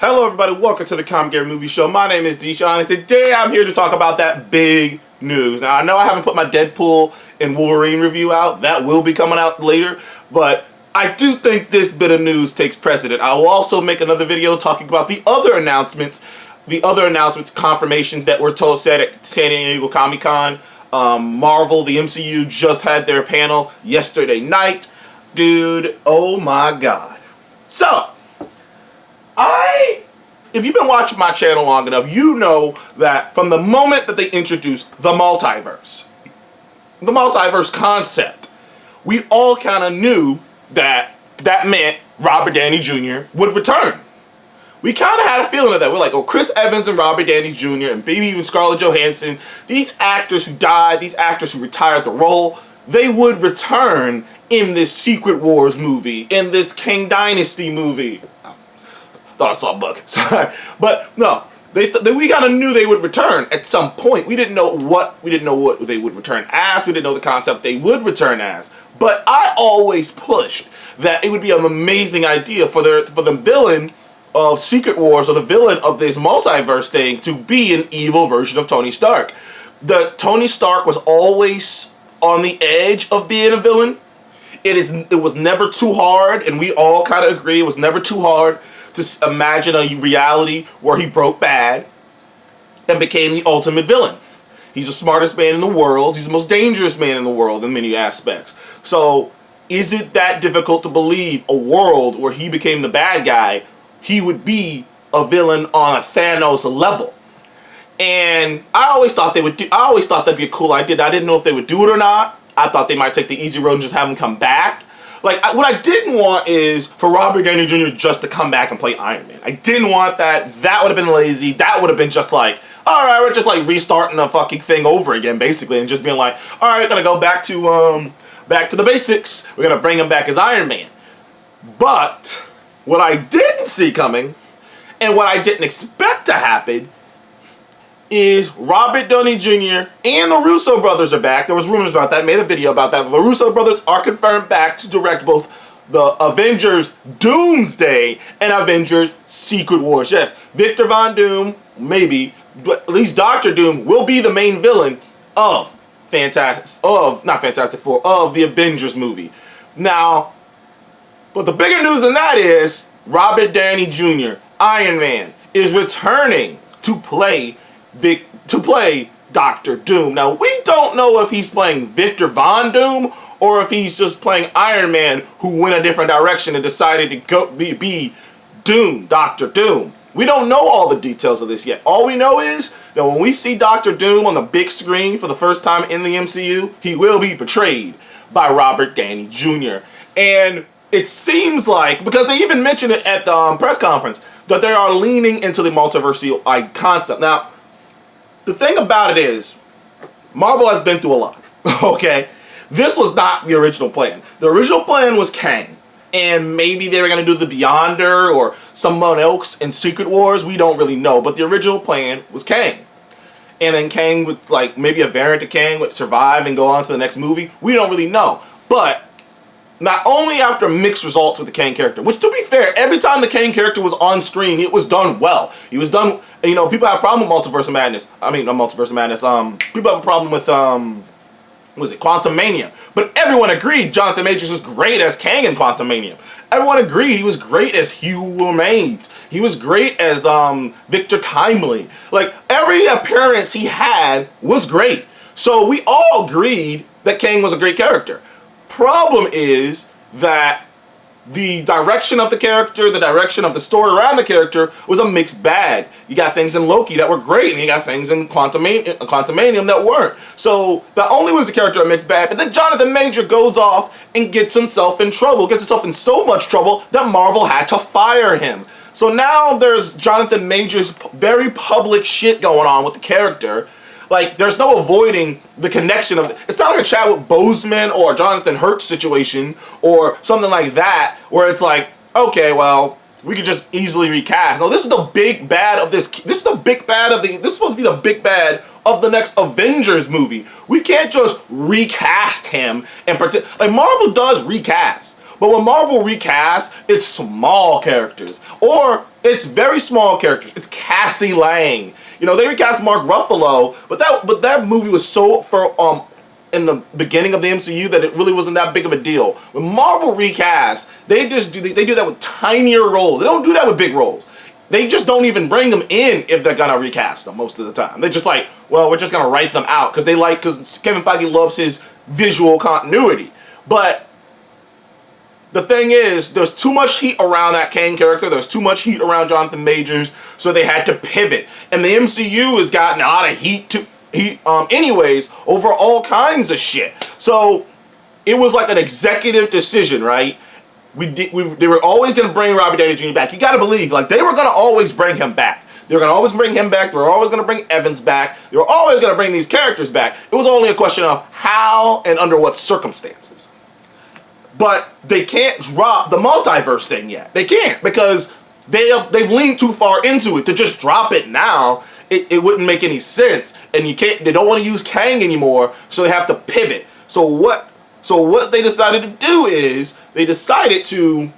Hello everybody, welcome to the Comic Gear Movie Show. My name is Deshaun, and today I'm here to talk about that big news. Now I know I haven't put my Deadpool and Wolverine review out. That will be coming out later, but I do think this bit of news takes precedent. I will also make another video talking about the other announcements, confirmations that were said at San Diego Comic-Con. Marvel, the MCU, just had their panel yesterday night. Dude, oh my god. So, if you've been watching my channel long enough, you know that from the moment that they introduced the multiverse concept, we all kind of knew that that meant Robert Downey Jr. would return. We kind of had a feeling of that. We're like, oh, Chris Evans and Robert Downey Jr. and maybe even Scarlett Johansson, these actors who died, these actors who retired the role, they would return in this Secret Wars movie, in this Kang Dynasty movie. Thought I saw a bug. Sorry, but no, we kind of knew they would return at some point. We didn't know what they would return as. We didn't know the concept they would return as. But I always pushed that it would be an amazing idea for the villain of Secret Wars, or the villain of this multiverse thing, to be an evil version of Tony Stark. Tony Stark was always on the edge of being a villain. It was never too hard, and we all kind of agree it was never too hard to imagine a reality where he broke bad and became the ultimate villain. He's the smartest man in the world. He's the most dangerous man in the world in many aspects. So, is it that difficult to believe a world where he became the bad guy, he would be a villain on a Thanos level? And I always thought that'd be a cool idea. I didn't know if they would do it or not. I thought they might take the easy road and just have him come back. Like, what I didn't want is for Robert Downey Jr. just to come back and play Iron Man. I didn't want that. That would have been lazy. That would have been just like, alright, we're just like restarting the fucking thing over again, basically, and just being like, alright, we're gonna go back to the basics. We're gonna bring him back as Iron Man. But what I didn't see coming, and what I didn't expect to happen, is Robert Downey Jr. and the Russo brothers are back. There was rumors about that. Made a video about that. The Russo brothers are confirmed back to direct both the Avengers Doomsday and Avengers Secret Wars. Yes, Victor Von Doom, maybe, but at least Dr. Doom will be the main villain of the Avengers movie. Now, but the bigger news than that is Robert Downey Jr., Iron Man, is returning to play Dr. Doom. Now, we don't know if he's playing Victor Von Doom or if he's just playing Iron Man who went a different direction and decided to go be Doom, Dr. Doom. We don't know all the details of this yet. All we know is that when we see Dr. Doom on the big screen for the first time in the MCU, he will be portrayed by Robert Downey Jr. And it seems like, because they even mentioned it at the press conference, that they are leaning into the multiversial concept. Now, the thing about it is, Marvel has been through a lot, okay? This was not the original plan. The original plan was Kang. And maybe they were going to do the Beyonder or someone else in Secret Wars. We don't really know. But the original plan was Kang. And then Kang would, like, maybe a variant of Kang would survive and go on to the next movie. We don't really know. But not only after mixed results with the Kang character, which, to be fair, every time the Kang character was on screen, it was done well. He was done, you know, people have a problem with Multiverse of Madness. I mean, not Multiverse of Madness. People have a problem with, what was it, Quantum Mania. But everyone agreed Jonathan Majors was great as Kang in Quantum Mania. Everyone agreed he was great as Hugh Remains. He was great as Victor Timely. Like, every appearance he had was great. So we all agreed that Kang was a great character. Problem is that the direction of the character, the direction of the story around the character was a mixed bag. You got things in Loki that were great, and you got things in Quantumanium that weren't. So not only was the character a mixed bag, but then Jonathan Major goes off and gets himself in trouble, gets himself in so much trouble that Marvel had to fire him. So now there's Jonathan Major's very public shit going on with the character. Like, there's no avoiding the connection of... It's not like a Chadwick Boseman or a Jonathan Hurt situation or something like that where it's like, okay, well, we could just easily recast. No, this is the big bad of this. This is the big bad of the... This is supposed to be the big bad of the next Avengers movie. We can't just recast him and pretend... Like, Marvel does recast. But when Marvel recasts, it's small characters. Or it's very small characters. It's Cassie Lang. You know, they recast Mark Ruffalo, but that movie was so in the beginning of the MCU that it really wasn't that big of a deal. When Marvel recast, they do that with tinier roles. They don't do that with big roles. They just don't even bring them in if they're gonna recast them most of the time. They're just like, well, we're just gonna write them out because Kevin Feige loves his visual continuity. But the thing is, there's too much heat around that Kang character. There's too much heat around Jonathan Majors, so they had to pivot. And the MCU has gotten a lot of heat anyways over all kinds of shit. So it was like an executive decision, right? They were always going to bring Robert Downey Jr. back. You got to believe, like, they were going to always bring him back. They were going to always bring him back. They were always going to bring Evans back. They were always going to bring these characters back. It was only a question of how and under what circumstances. But they can't drop the multiverse thing yet. They can't, because they've leaned too far into it. To just drop it now, it wouldn't make any sense. And they don't want to use Kang anymore, so they have to pivot. So what they decided to do is they decided to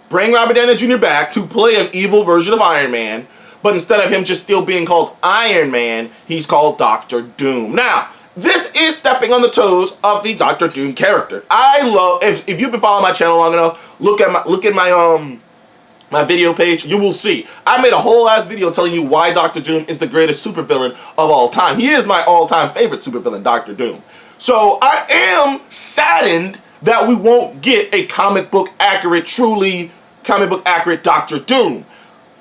bring Robert Downey Jr. back to play an evil version of Iron Man, but instead of him just still being called Iron Man, he's called Doctor Doom. Now, this is stepping on the toes of the Doctor Doom character. I love, if you've been following my channel long enough, look at my video page, you will see. I made a whole ass video telling you why Doctor Doom is the greatest supervillain of all time. He is my all-time favorite supervillain, Doctor Doom. So I am saddened that we won't get a truly comic book accurate Doctor Doom,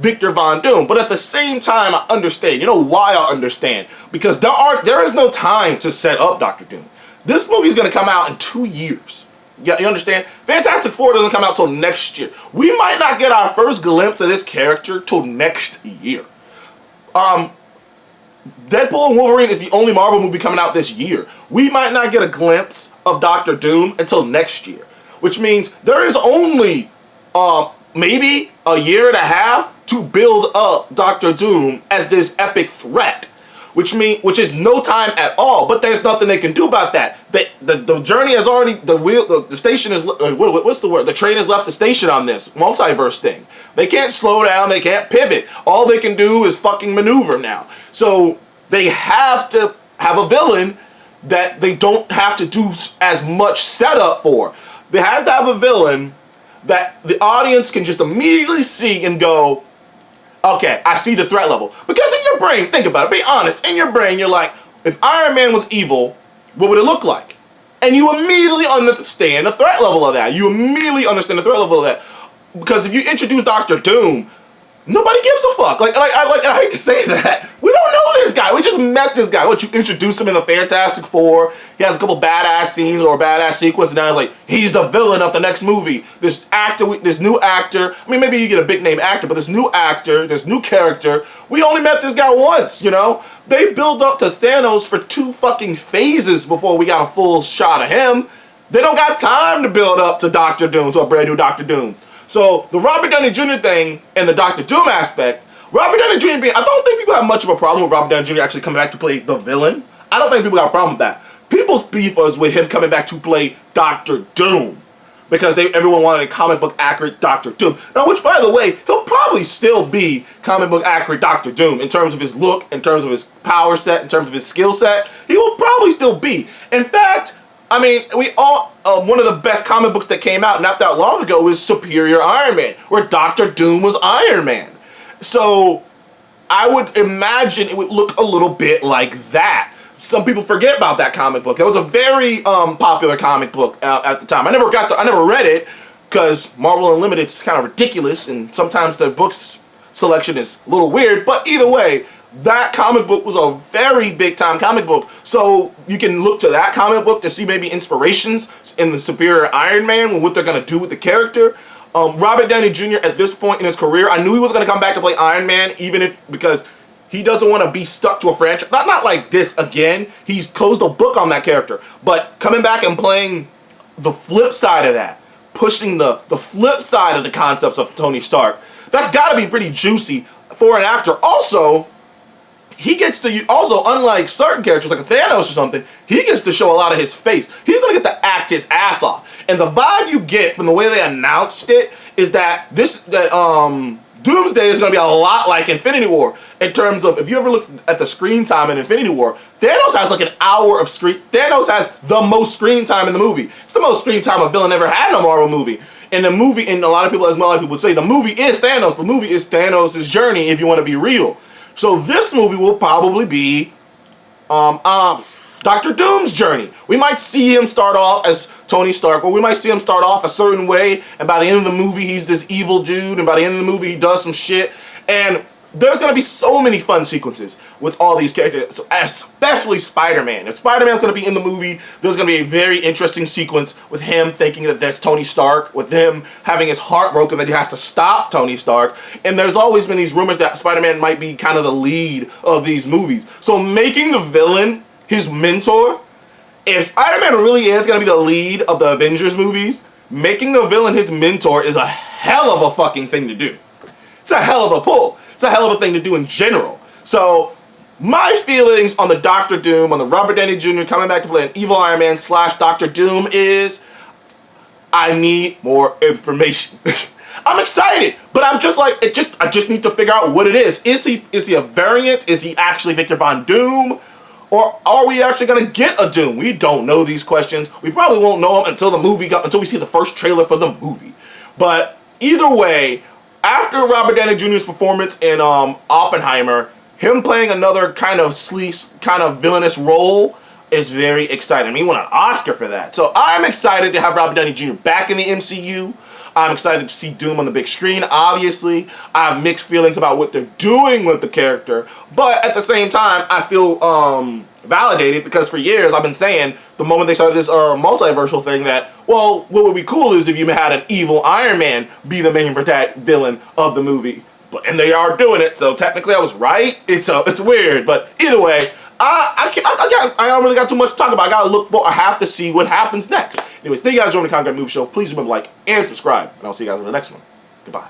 Victor Von Doom. But at the same time, I understand. You know why I understand? Because there is no time to set up Doctor Doom. This movie is going to come out in 2 years. You understand? Fantastic Four doesn't come out till next year. We might not get our first glimpse of this character till next year. Deadpool and Wolverine is the only Marvel movie coming out this year. We might not get a glimpse of Doctor Doom until next year, which means there is only maybe a year and a half to build up Doctor Doom as this epic threat, which is no time at all. But there's nothing they can do about that. The journey has already, the station is, what's the word? The train has left the station on this multiverse thing. They can't slow down. They can't pivot. All they can do is fucking maneuver now. So they have to have a villain that they don't have to do as much setup for. They have to have a villain that the audience can just immediately see and go, okay, I see the threat level. Because in your brain, think about it, be honest, in your brain, you're like, if Iron Man was evil, what would it look like? And you immediately understand the threat level of that. You immediately understand the threat level of that. Because if you introduce Doctor Doom, nobody gives a fuck. I hate to say that. We don't know this guy. We just met this guy. You introduce him in the Fantastic Four. He has a couple badass scenes or a badass sequence, and now it's like, he's the villain of the next movie. This new actor, I mean, maybe you get a big name actor, but this new actor, this new character, we only met this guy once, you know? They built up to Thanos for 2 fucking phases before we got a full shot of him. They don't got time to build up to Doctor Doom, to a brand new Doctor Doom. So the Robert Downey Jr. thing and the Doctor Doom aspect, Robert Downey Jr. I don't think people have much of a problem with Robert Downey Jr. actually coming back to play the villain. I don't think people got a problem with that. People's beef was with him coming back to play Doctor Doom, because everyone wanted a comic book accurate Doctor Doom. Now, which, by the way, he'll probably still be comic book accurate Doctor Doom in terms of his look, in terms of his power set, in terms of his skill set. He will probably still be. In fact, I mean, one of the best comic books that came out not that long ago was Superior Iron Man, where Doctor Doom was Iron Man. So I would imagine it would look a little bit like that. Some people forget about that comic book. It was a very popular comic book at the time. I never read it because Marvel Unlimited is kind of ridiculous, and sometimes the books selection is a little weird. But either way, that comic book was a very big time comic book. So you can look to that comic book to see maybe inspirations in the Superior Iron Man and what they're going to do with the character. Robert Downey Jr. at this point in his career, I knew he was going to come back to play Iron Man, because he doesn't want to be stuck to a franchise. Not like this again. He's closed a book on that character. But coming back and playing the flip side of that, pushing the flip side of the concepts of Tony Stark, that's got to be pretty juicy for an actor. Also, he gets to also, unlike certain characters like a Thanos or something, he gets to show a lot of his face. He's gonna get to act his ass off. And the vibe you get from the way they announced it is that Doomsday is going to be a lot like Infinity War in terms of, if you ever look at the screen time in Infinity War, Thanos has like an hour of screen. Thanos has the most screen time in the movie. It's the most screen time a villain ever had in a Marvel movie. And the movie, and a lot of people, as well, people would say, the movie is Thanos. The movie is Thanos' journey, if you want to be real. So this movie will probably be Dr. Doom's journey. We might see him start off as Tony Stark, or we might see him start off a certain way, and by the end of the movie, he's this evil dude, and by the end of the movie, he does some shit. And there's going to be so many fun sequences with all these characters, especially Spider-Man. If Spider-Man's going to be in the movie, there's going to be a very interesting sequence with him thinking that that's Tony Stark, with him having his heart broken that he has to stop Tony Stark. And there's always been these rumors that Spider-Man might be kind of the lead of these movies. So making the villain his mentor, if Spider-Man really is going to be the lead of the Avengers movies, making the villain his mentor is a hell of a fucking thing to do. It's a hell of a pull. It's a hell of a thing to do in general. So, my feelings on the Doctor Doom, on the Robert Downey Jr. coming back to play an evil Iron Man / Doctor Doom is, I need more information. I'm excited, but I'm just like, I just need to figure out what it is. Is he a variant? Is he actually Victor Von Doom? Or are we actually going to get a Doom? We don't know these questions. We probably won't know them until we see the first trailer for the movie. But either way, after Robert Downey Jr.'s performance in Oppenheimer, him playing another kind of sleaze, kind of villainous role is very exciting. I mean, he won an Oscar for that. So I'm excited to have Robert Downey Jr. back in the MCU. I'm excited to see Doom on the big screen, obviously. I have mixed feelings about what they're doing with the character. But at the same time, I feel validated because for years I've been saying, the moment they started this multiversal thing, that, well, what would be cool is if you had an evil Iron Man be the main villain of the movie. And they are doing it, so technically I was right. It's weird, but either way, I don't really got too much to talk about. I have to see what happens next. Anyways, thank you guys for joining the Concrete Movie Show. Please remember to like and subscribe, and I'll see you guys in the next one. Goodbye.